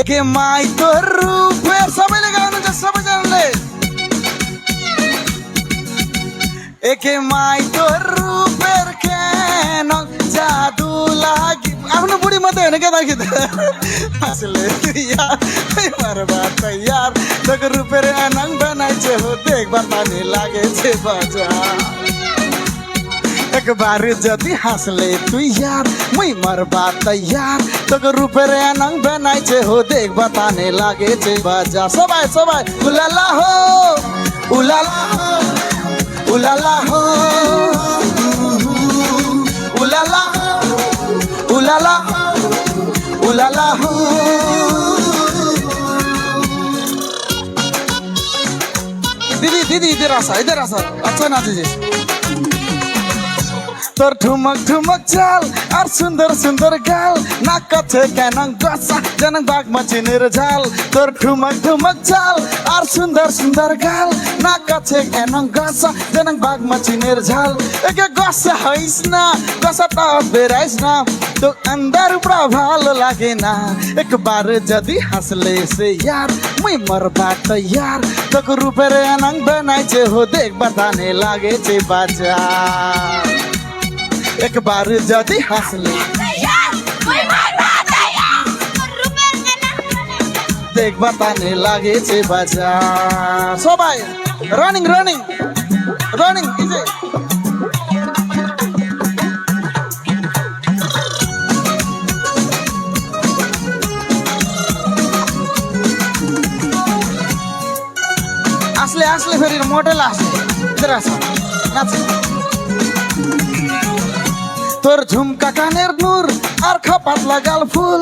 একে মাই তোর রূপের সবাই গান সবাই জানলে একে মাই তোর রূপের কেন জাদু লাগি আপনি বুড়ি মতো এনেকে দেখি আসলে মারবা তৈয়ার তোকে রূপের এনং বানাইছে হো দেখবার পানি লাগেছে বাজার একবার যদি হাসলে তুই यार মুই মারবা তৈয়ার তোকে রূপের এনং বানাইছে হো দেখবা পানি লাগেছে বাজার সবাই সবাই উলালা হো উলালা হো উলালা হো উলালা উলালা উলালা হো दीदी दीदी इधर आसा अच्छा नाचे তোর ঠুমক ঠুমক চাল আর সুন্দর সুন্দর গাল নাক কাছে কেন গসা যেন বাঘ মাছিনের ঝাল তোর ঠুমক ঠুমক চাল আর সুন্দর সুন্দর গাল নাক কাছে কেন গসা যেন বাঘ মাছিনের ঝাল একে গসা হইস না গসাটা বেরাইস না তো अंदर बड़ा ভালো লাগে না একবার যদি হাসলে সে यार মুই মরবা তৈয়ার তোকে রূপের এনং বানাইছে হো দেখবা তানে লাগেছে বাজার একবার যদি হাসলে দেখবা তানে লাগেছে বাজার সবাই রানিং রানিং রানিং ইজে আসলে আসলে ফেরির মডেল আসলে ইধর আসো নাচ তোর ঝুমকা কানের নূর আর খাপাত লাগাল ফুল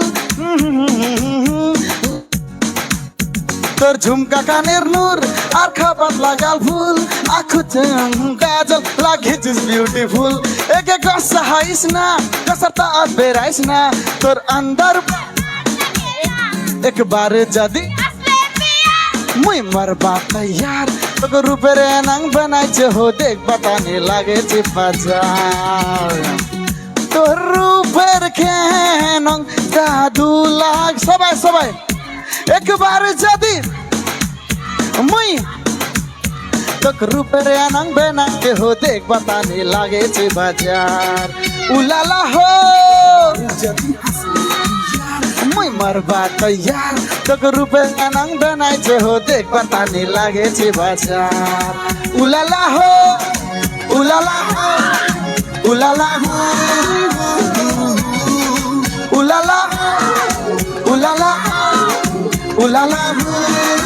তোর ঝুমকা কানের নূর আর খাপাত লাগাল ফুল আখুতে কাজল লাগেছিস বিউটিফুল একে গসা হাইস না গসাটা বেরাইস না তোর अंदर একবার যদি মুই মরবা তৈয়ার তোকে রূপের এনং বানাইছে হো দেখবা তানে লাগেছে বাজার তোর রূপের কেনং জাদু লাগ সবাই সবাই একবার যদি মুই তোকে রূপের এনং বানাইছে হো দেখবা তানে লাগেছে বাজার উলালা হো যদি হাসলে মুই মরবা তৈয়ার তোকে রূপে এনং বানাইছে হো দেখবা তানে লাগেছে বাজার উলালা হো উলালা হো উলালা হো উলালা উলালা উলালা হো